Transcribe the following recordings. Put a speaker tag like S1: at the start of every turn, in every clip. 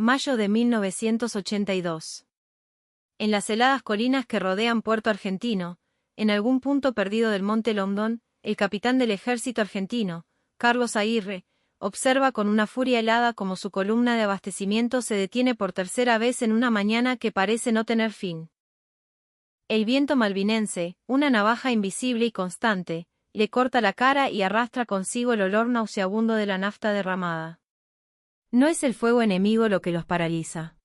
S1: mayo de 1982. En las heladas colinas que rodean Puerto Argentino, en algún punto perdido del Monte London, el capitán del ejército argentino, Carlos Aguirre, observa con una furia helada cómo su columna de abastecimiento se detiene por tercera vez en una mañana que parece no tener fin. El viento malvinense, una navaja invisible y constante, le corta la cara y arrastra consigo el olor nauseabundo de la nafta derramada. No es el fuego enemigo lo que los paraliza.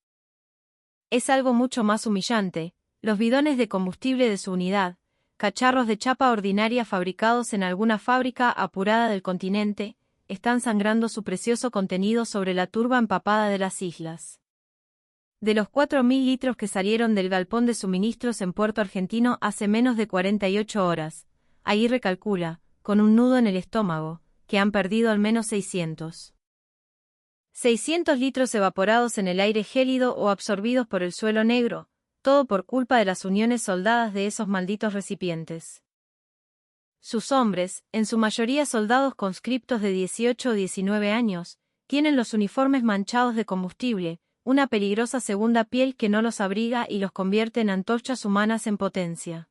S1: Es algo mucho más humillante, los bidones de combustible de su unidad, cacharros de chapa ordinaria fabricados en alguna fábrica apurada del continente, están sangrando su precioso contenido sobre la turba empapada de las islas. De los 4.000 litros que salieron del galpón de suministros en Puerto Argentino hace menos de 48 horas, Aguirre calcula, con un nudo en el estómago, que han perdido al menos 600. 600 litros evaporados en el aire gélido o absorbidos por el suelo negro, todo por culpa de las uniones soldadas de esos malditos recipientes. Sus hombres, en su mayoría soldados conscriptos de 18 o 19 años, tienen los uniformes manchados de combustible, una peligrosa segunda piel que no los abriga y los convierte en antorchas humanas en potencia.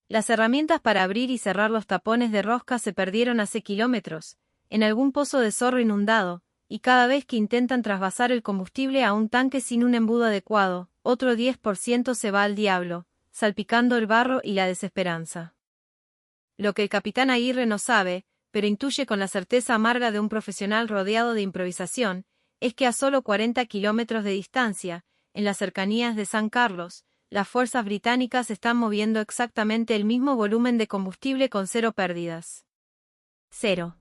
S1: Las herramientas para abrir y cerrar los tapones de rosca se perdieron hace kilómetros, en algún pozo de zorro inundado, y cada vez que intentan trasvasar el combustible a un tanque sin un embudo adecuado, otro 10% se va al diablo, salpicando el barro y la desesperanza. Lo que el capitán Aguirre no sabe, pero intuye con la certeza amarga de un profesional rodeado de improvisación, es que a solo 40 kilómetros de distancia, en las cercanías de San Carlos, las fuerzas británicas están moviendo exactamente el mismo volumen de combustible con cero pérdidas. 0.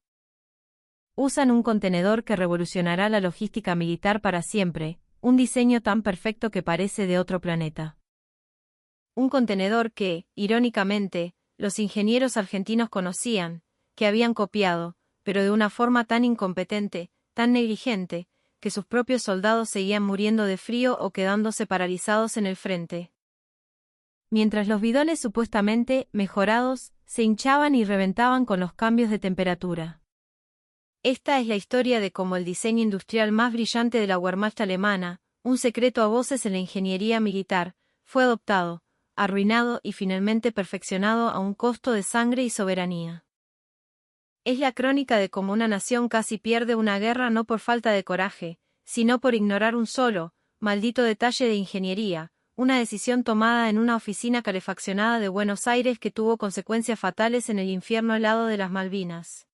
S1: Usan un contenedor que revolucionará la logística militar para siempre, un diseño tan perfecto que parece de otro planeta. Un contenedor que, irónicamente, los ingenieros argentinos conocían, que habían copiado, pero de una forma tan incompetente, tan negligente, que sus propios soldados seguían muriendo de frío o quedándose paralizados en el frente. Mientras los bidones supuestamente mejorados se hinchaban y reventaban con los cambios de temperatura. Esta es la historia de cómo el diseño industrial más brillante de la Wehrmacht alemana, un secreto a voces en la ingeniería militar, fue adoptado, arruinado y finalmente perfeccionado a un costo de sangre y soberanía. Es la crónica de cómo una nación casi pierde una guerra no por falta de coraje, sino por ignorar un solo, maldito detalle de ingeniería, una decisión tomada en una oficina calefaccionada de Buenos Aires que tuvo consecuencias fatales en el infierno helado de las Malvinas.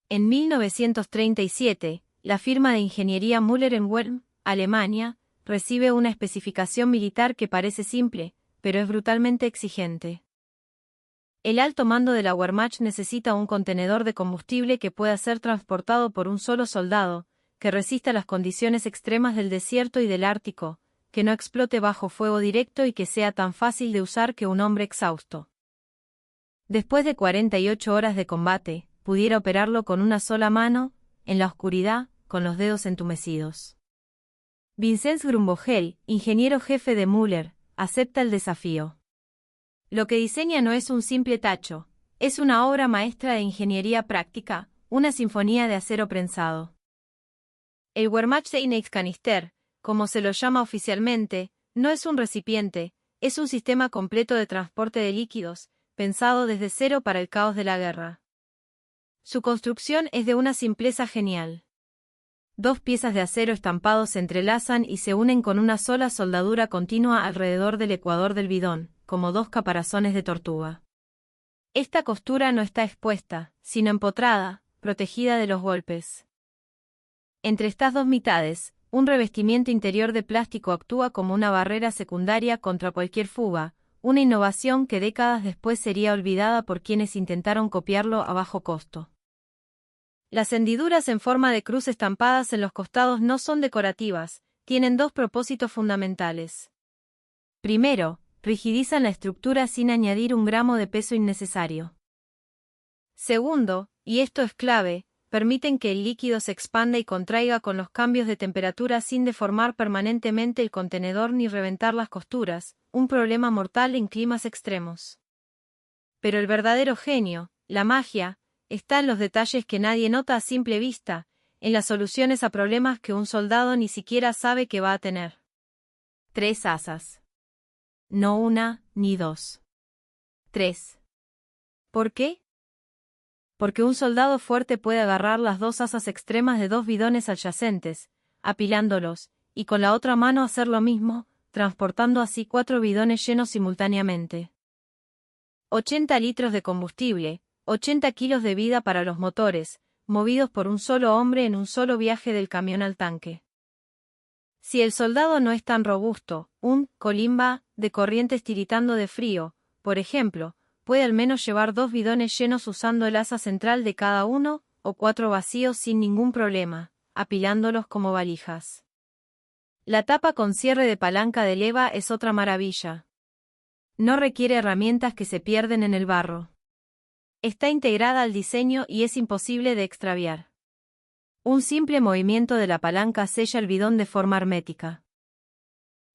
S1: En 1937, la firma de ingeniería Müller & Wärme, Alemania, recibe una especificación militar que parece simple, pero es brutalmente exigente. El alto mando de la Wehrmacht necesita un contenedor de combustible que pueda ser transportado por un solo soldado, que resista las condiciones extremas del desierto y del Ártico, que no explote bajo fuego directo y que sea tan fácil de usar que un hombre exhausto. Después de 48 horas de combate, pudiera operarlo con una sola mano, en la oscuridad, con los dedos entumecidos. Vinzenz Grumbogel, ingeniero jefe de Müller, acepta el desafío. Lo que diseña no es un simple tacho, es una obra maestra de ingeniería práctica, una sinfonía de acero prensado. El Wehrmachteinheitskanister, como se lo llama oficialmente, no es un recipiente, es un sistema completo de transporte de líquidos, pensado desde cero para el caos de la guerra. Su construcción es de una simpleza genial. 2 piezas de acero estampado se entrelazan y se unen con una sola soldadura continua alrededor del ecuador del bidón, como 2 caparazones de tortuga. Esta costura no está expuesta, sino empotrada, protegida de los golpes. Entre estas dos mitades, un revestimiento interior de plástico actúa como una barrera secundaria contra cualquier fuga, una innovación que décadas después sería olvidada por quienes intentaron copiarlo a bajo costo. Las hendiduras en forma de cruz estampadas en los costados no son decorativas, tienen 2 propósitos fundamentales. Primero, rigidizan la estructura sin añadir un gramo de peso innecesario. Segundo, y esto es clave, permiten que el líquido se expanda y contraiga con los cambios de temperatura sin deformar permanentemente el contenedor ni reventar las costuras, un problema mortal en climas extremos. Pero el verdadero genio, la magia, está en los detalles que nadie nota a simple vista, en las soluciones a problemas que un soldado ni siquiera sabe que va a tener. 3 asas. No una, ni dos. 3. ¿Por qué? Porque un soldado fuerte puede agarrar las 2 asas extremas de 2 bidones adyacentes, apilándolos, y con la otra mano hacer lo mismo, transportando así 4 bidones llenos simultáneamente. 80 litros de combustible, 80 kilos de vida para los motores, movidos por un solo hombre en un solo viaje del camión al tanque. Si el soldado no es tan robusto, un colimba de corrientes tiritando de frío, por ejemplo, puede al menos llevar 2 bidones llenos usando el asa central de cada uno, o 4 vacíos sin ningún problema, apilándolos como valijas. La tapa con cierre de palanca de leva es otra maravilla. No requiere herramientas que se pierden en el barro. Está integrada al diseño y es imposible de extraviar. Un simple movimiento de la palanca sella el bidón de forma hermética.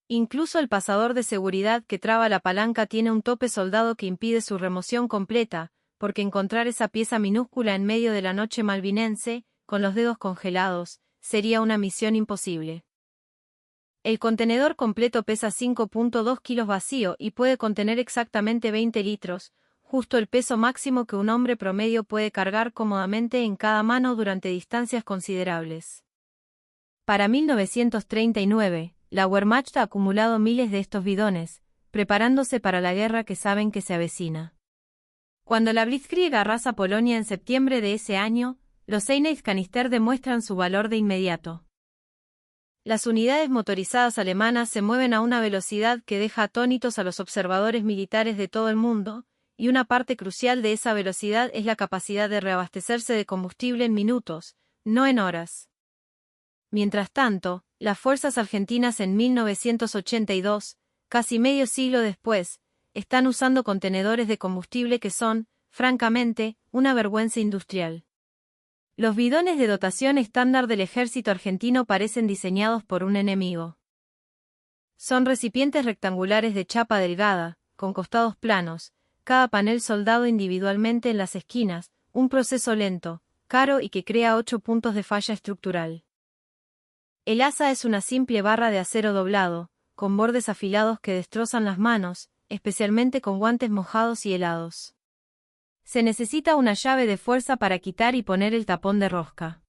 S1: Incluso el pasador de seguridad que traba la palanca tiene un tope soldado que impide su remoción completa, porque encontrar esa pieza minúscula en medio de la noche malvinense, con los dedos congelados, sería una misión imposible. El contenedor completo pesa 5.2 kilos vacío y puede contener exactamente 20 litros, justo el peso máximo que un hombre promedio puede cargar cómodamente en cada mano durante distancias considerables. Para 1939, la Wehrmacht ha acumulado miles de estos bidones, preparándose para la guerra que saben que se avecina. Cuando la Blitzkrieg arrasa Polonia en septiembre de ese año, los Einheit canister demuestran su valor de inmediato. Las unidades motorizadas alemanas se mueven a una velocidad que deja atónitos a los observadores militares de todo el mundo, y una parte crucial de esa velocidad es la capacidad de reabastecerse de combustible en minutos, no en horas. Mientras tanto, las fuerzas argentinas en 1982, casi medio siglo después, están usando contenedores de combustible que son, francamente, una vergüenza industrial. Los bidones de dotación estándar del ejército argentino parecen diseñados por un enemigo. Son recipientes rectangulares de chapa delgada, con costados planos, cada panel soldado individualmente en las esquinas, un proceso lento, caro y que crea 8 puntos de falla estructural. El asa es una simple barra de acero doblado, con bordes afilados que destrozan las manos, especialmente con guantes mojados y helados. Se necesita una llave de fuerza para quitar y poner el tapón de rosca.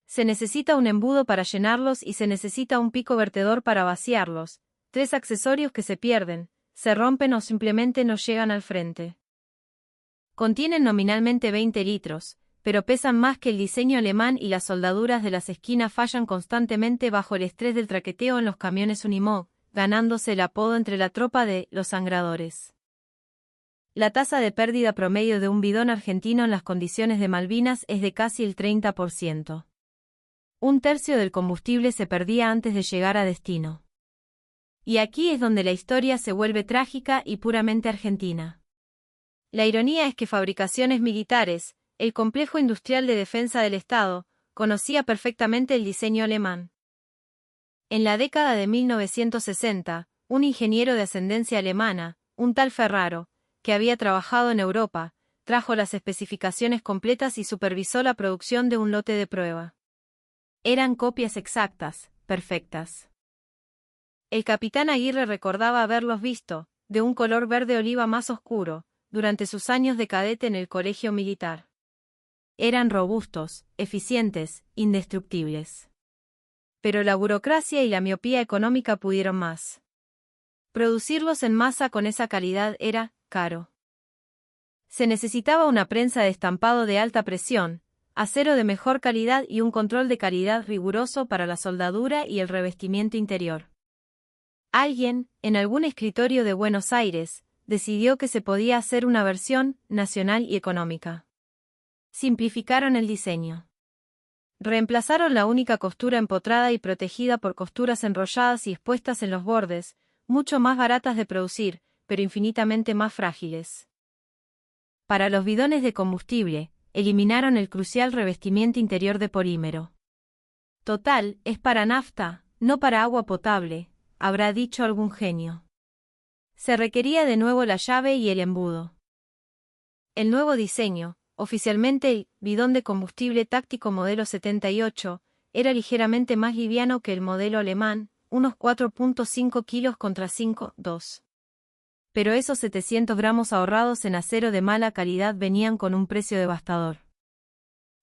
S1: Se necesita un embudo para llenarlos y se necesita un pico vertedor para vaciarlos, 3 accesorios que se pierden, se rompen o simplemente no llegan al frente. Contienen nominalmente 20 litros, pero pesan más que el diseño alemán y las soldaduras de las esquinas fallan constantemente bajo el estrés del traqueteo en los camiones Unimog, ganándose el apodo entre la tropa de «los sangradores». La tasa de pérdida promedio de un bidón argentino en las condiciones de Malvinas es de casi el 30%. Un tercio del combustible se perdía antes de llegar a destino. Y aquí es donde la historia se vuelve trágica y puramente argentina. La ironía es que Fabricaciones Militares, el complejo industrial de defensa del Estado, conocía perfectamente el diseño alemán. En la década de 1960, un ingeniero de ascendencia alemana, un tal Ferraro, que había trabajado en Europa, trajo las especificaciones completas y supervisó la producción de un lote de prueba. Eran copias exactas, perfectas. El capitán Aguirre recordaba haberlos visto, de un color verde oliva más oscuro, durante sus años de cadete en el colegio militar. Eran robustos, eficientes, indestructibles. Pero la burocracia y la miopía económica pudieron más. Producirlos en masa con esa calidad era caro. Se necesitaba una prensa de estampado de alta presión, acero de mejor calidad y un control de calidad riguroso para la soldadura y el revestimiento interior. Alguien, en algún escritorio de Buenos Aires, decidió que se podía hacer una versión nacional y económica. Simplificaron el diseño. Reemplazaron la única costura empotrada y protegida por costuras enrolladas y expuestas en los bordes, mucho más baratas de producir, pero infinitamente más frágiles. Para los bidones de combustible, eliminaron el crucial revestimiento interior de polímero. Total, es para nafta, no para agua potable, habrá dicho algún genio. Se requería de nuevo la llave y el embudo. El nuevo diseño, Oficialmente el bidón de combustible táctico modelo 78 era ligeramente más liviano que el modelo alemán, unos 4.5 kilos contra 5,2. Pero esos 700 gramos ahorrados en acero de mala calidad venían con un precio devastador.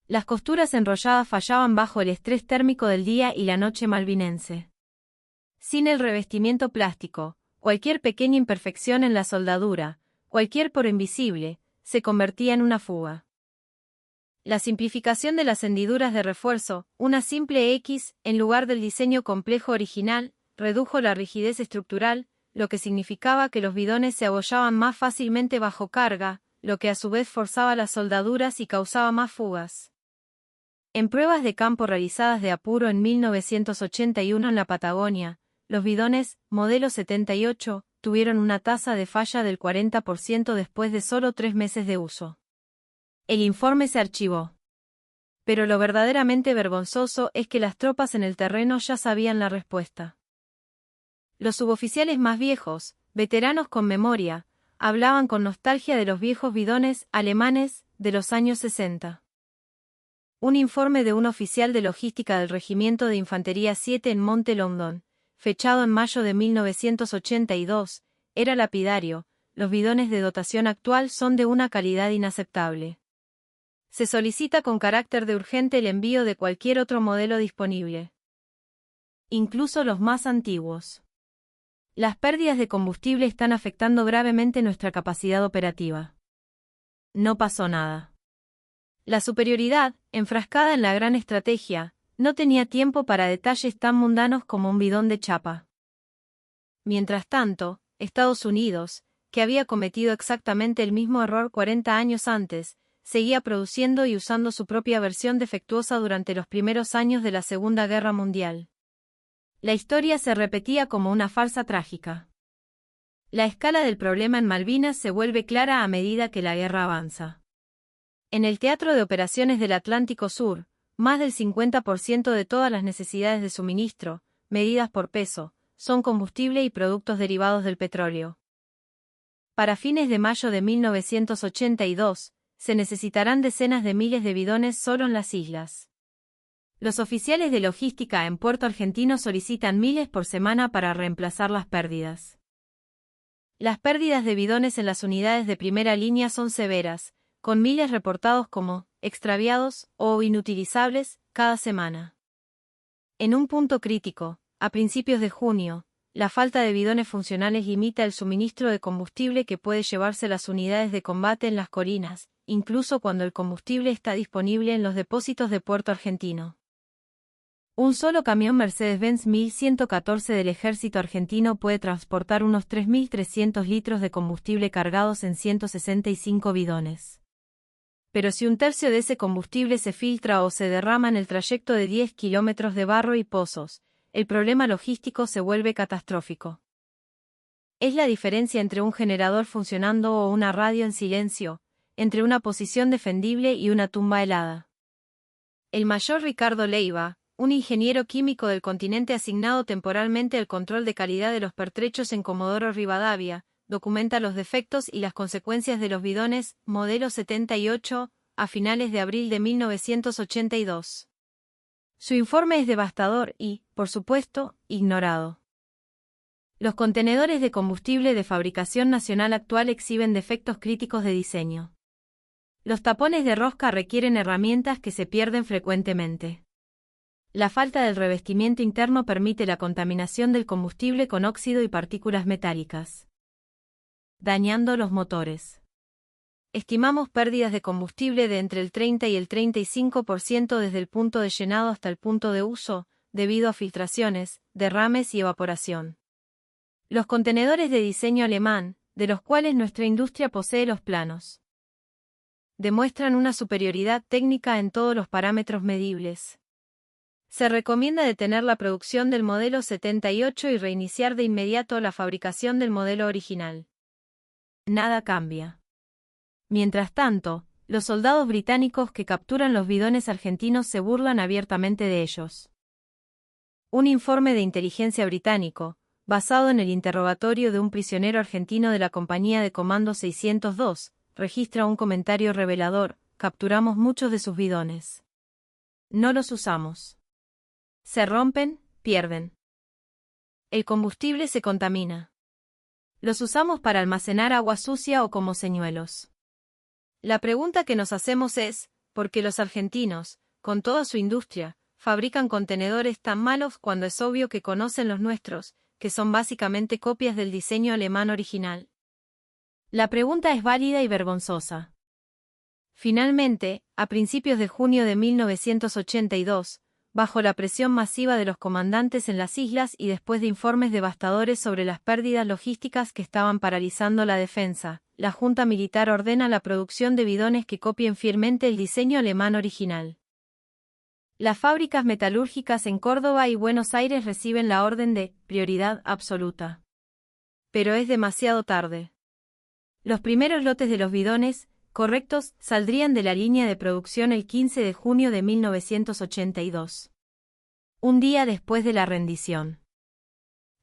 S1: Las costuras enrolladas fallaban bajo el estrés térmico del día y la noche malvinense. Sin el revestimiento plástico, cualquier pequeña imperfección en la soldadura, cualquier poro invisible, se convertía en una fuga. La simplificación de las hendiduras de refuerzo, una simple X, en lugar del diseño complejo original, redujo la rigidez estructural, lo que significaba que los bidones se abollaban más fácilmente bajo carga, lo que a su vez forzaba las soldaduras y causaba más fugas. En pruebas de campo realizadas de apuro en 1981 en la Patagonia, los bidones, modelo 78, tuvieron una tasa de falla del 40% después de solo 3 meses de uso. El informe se archivó. Pero lo verdaderamente vergonzoso es que las tropas en el terreno ya sabían la respuesta. Los suboficiales más viejos, veteranos con memoria, hablaban con nostalgia de los viejos bidones alemanes de los años 60. Un informe de un oficial de logística del Regimiento de Infantería 7 en Monte London, fechado en mayo de 1982, era lapidario: los bidones de dotación actual son de una calidad inaceptable. Se solicita con carácter de urgente el envío de cualquier otro modelo disponible, incluso los más antiguos. Las pérdidas de combustible están afectando gravemente nuestra capacidad operativa. No pasó nada. La superioridad, enfrascada en la gran estrategia, no tenía tiempo para detalles tan mundanos como un bidón de chapa. Mientras tanto, Estados Unidos, que había cometido exactamente el mismo error 40 años antes, seguía produciendo y usando su propia versión defectuosa durante los primeros años de la Segunda Guerra Mundial. La historia se repetía como una farsa trágica. La escala del problema en Malvinas se vuelve clara a medida que la guerra avanza. En el teatro de operaciones del Atlántico Sur, más del 50% de todas las necesidades de suministro, medidas por peso, son combustible y productos derivados del petróleo. Para fines de mayo de 1982, se necesitarán decenas de miles de bidones solo en las islas. Los oficiales de logística en Puerto Argentino solicitan miles por semana para reemplazar las pérdidas. Las pérdidas de bidones en las unidades de primera línea son severas, con miles reportados como extraviados o inutilizables cada semana. En un punto crítico, a principios de junio, la falta de bidones funcionales limita el suministro de combustible que puede llevarse las unidades de combate en las colinas, incluso cuando el combustible está disponible en los depósitos de Puerto Argentino. Un solo camión Mercedes-Benz 1114 del ejército argentino puede transportar unos 3.300 litros de combustible cargados en 165 bidones. Pero si un tercio de ese combustible se filtra o se derrama en el trayecto de 10 kilómetros de barro y pozos, el problema logístico se vuelve catastrófico. Es la diferencia entre un generador funcionando o una radio en silencio, entre una posición defendible y una tumba helada. El mayor Ricardo Leiva, un ingeniero químico del continente asignado temporalmente al control de calidad de los pertrechos en Comodoro Rivadavia, documenta los defectos y las consecuencias de los bidones modelo 78 a finales de abril de 1982. Su informe es devastador y, por supuesto, ignorado. Los contenedores de combustible de fabricación nacional actual exhiben defectos críticos de diseño. Los tapones de rosca requieren herramientas que se pierden frecuentemente. La falta del revestimiento interno permite la contaminación del combustible con óxido y partículas metálicas, dañando los motores. Estimamos pérdidas de combustible de entre el 30 y el 35% desde el punto de llenado hasta el punto de uso, debido a filtraciones, derrames y evaporación. Los contenedores de diseño alemán, de los cuales nuestra industria posee los planos, demuestran una superioridad técnica en todos los parámetros medibles. Se recomienda detener la producción del modelo 78 y reiniciar de inmediato la fabricación del modelo original. Nada cambia. Mientras tanto, los soldados británicos que capturan los bidones argentinos se burlan abiertamente de ellos. Un informe de inteligencia británico, basado en el interrogatorio de un prisionero argentino de la Compañía de Comando 602, registra un comentario revelador: capturamos muchos de sus bidones. No los usamos. Se rompen, pierden. El combustible se contamina. Los usamos para almacenar agua sucia o como señuelos. La pregunta que nos hacemos es, ¿por qué los argentinos, con toda su industria, fabrican contenedores tan malos cuando es obvio que conocen los nuestros, que son básicamente copias del diseño alemán original? La pregunta es válida y vergonzosa. Finalmente, a principios de junio de 1982, bajo la presión masiva de los comandantes en las islas y después de informes devastadores sobre las pérdidas logísticas que estaban paralizando la defensa, la Junta Militar ordena la producción de bidones que copien fielmente el diseño alemán original. Las fábricas metalúrgicas en Córdoba y Buenos Aires reciben la orden de prioridad absoluta. Pero es demasiado tarde. Los primeros lotes de los bidones, correctos, saldrían de la línea de producción el 15 de junio de 1982. Un día después de la rendición.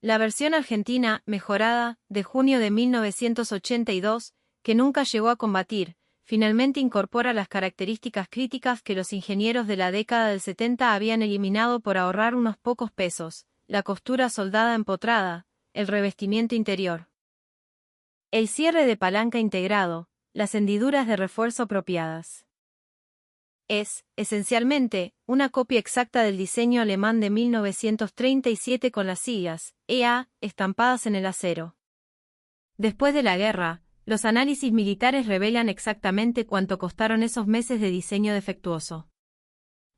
S1: La versión argentina, mejorada, de junio de 1982, que nunca llegó a combatir, finalmente incorpora las características críticas que los ingenieros de la década del 70 habían eliminado por ahorrar unos pocos pesos: la costura soldada empotrada, el revestimiento interior, el cierre de palanca integrado, las hendiduras de refuerzo apropiadas. Es, esencialmente, una copia exacta del diseño alemán de 1937 con las siglas EA estampadas en el acero. Después de la guerra, los análisis militares revelan exactamente cuánto costaron esos meses de diseño defectuoso.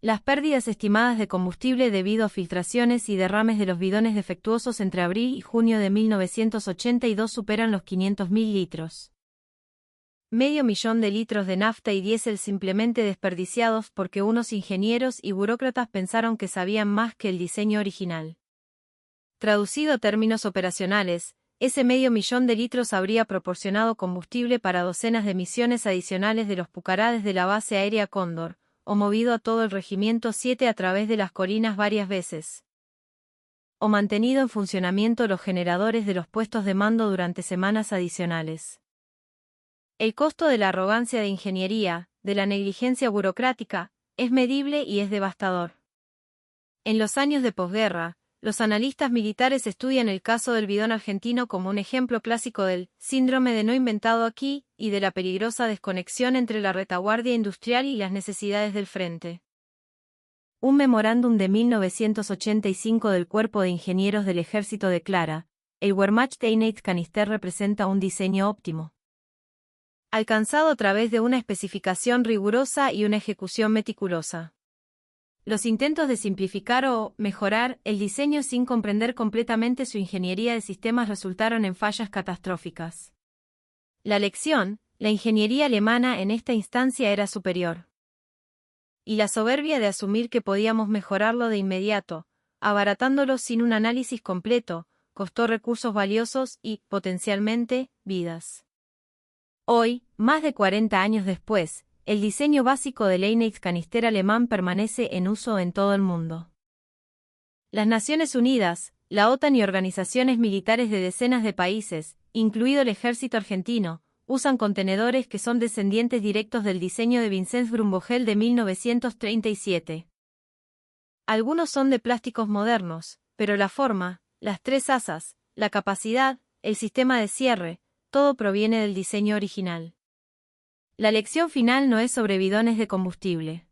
S1: Las pérdidas estimadas de combustible debido a filtraciones y derrames de los bidones defectuosos entre abril y junio de 1982 superan los 500.000 litros. 500.000 de litros de nafta y diésel simplemente desperdiciados porque unos ingenieros y burócratas pensaron que sabían más que el diseño original. Traducido a términos operacionales, ese 500.000 de litros habría proporcionado combustible para docenas de misiones adicionales de los Pucará desde la base aérea Cóndor, o movido a todo el Regimiento 7 a través de las colinas varias veces, o mantenido en funcionamiento los generadores de los puestos de mando durante semanas adicionales. El costo de la arrogancia de ingeniería, de la negligencia burocrática, es medible y es devastador. En los años de posguerra, los analistas militares estudian el caso del bidón argentino como un ejemplo clásico del síndrome de no inventado aquí y de la peligrosa desconexión entre la retaguardia industrial y las necesidades del frente. Un memorándum de 1985 del Cuerpo de Ingenieros del Ejército declara: el Wehrmacht Einheitskanister representa un diseño óptimo, alcanzado a través de una especificación rigurosa y una ejecución meticulosa. Los intentos de simplificar o mejorar el diseño sin comprender completamente su ingeniería de sistemas resultaron en fallas catastróficas. La lección: la ingeniería alemana en esta instancia era superior. Y la soberbia de asumir que podíamos mejorarlo de inmediato, abaratándolo sin un análisis completo, costó recursos valiosos y, potencialmente, vidas. Hoy, más de 40 años después, el diseño básico del Einheitskanister alemán permanece en uso en todo el mundo. Las Naciones Unidas, la OTAN y organizaciones militares de decenas de países, incluido el ejército argentino, usan contenedores que son descendientes directos del diseño de Vincenz Grünvogel de 1937. Algunos son de plásticos modernos, pero la forma, las tres asas, la capacidad, el sistema de cierre, todo proviene del diseño original. La lección final no es sobre bidones de combustible.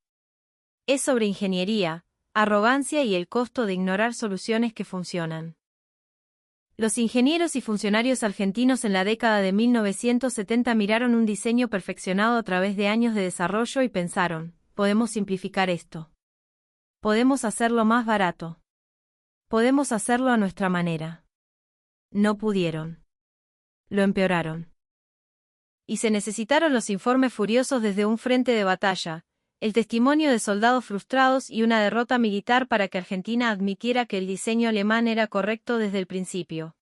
S1: Es sobre ingeniería, arrogancia y el costo de ignorar soluciones que funcionan. Los ingenieros y funcionarios argentinos en la década de 1970 miraron un diseño perfeccionado a través de años de desarrollo y pensaron: podemos simplificar esto. Podemos hacerlo más barato. Podemos hacerlo a nuestra manera. No pudieron. Lo empeoraron. Y se necesitaron los informes furiosos desde un frente de batalla, el testimonio de soldados frustrados y una derrota militar para que Argentina admitiera que el diseño alemán era correcto desde el principio.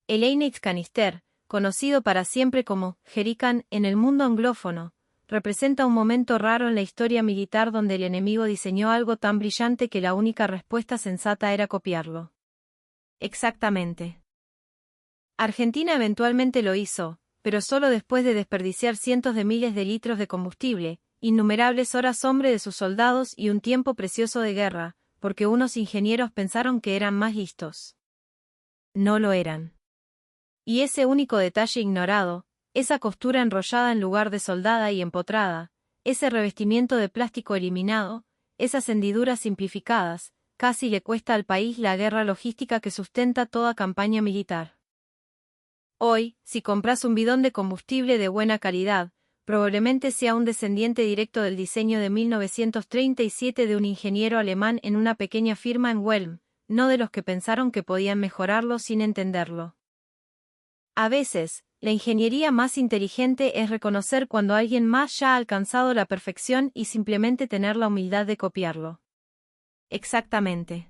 S1: El Einheitskanister, conocido para siempre como Jerrycan en el mundo anglófono, representa un momento raro en la historia militar donde el enemigo diseñó algo tan brillante que la única respuesta sensata era copiarlo. Exactamente. Argentina eventualmente lo hizo, pero solo después de desperdiciar cientos de miles de litros de combustible, innumerables horas sombra de sus soldados y un tiempo precioso de guerra, porque unos ingenieros pensaron que eran más listos. No lo eran. Y ese único detalle ignorado, esa costura enrollada en lugar de soldada y empotrada, ese revestimiento de plástico eliminado, esas hendiduras simplificadas, casi le cuesta al país la guerra logística que sustenta toda campaña militar. Hoy, si compras un bidón de combustible de buena calidad, probablemente sea un descendiente directo del diseño de 1937 de un ingeniero alemán en una pequeña firma en Welm, no de los que pensaron que podían mejorarlo sin entenderlo. A veces, la ingeniería más inteligente es reconocer cuando alguien más ya ha alcanzado la perfección y simplemente tener la humildad de copiarlo. Exactamente.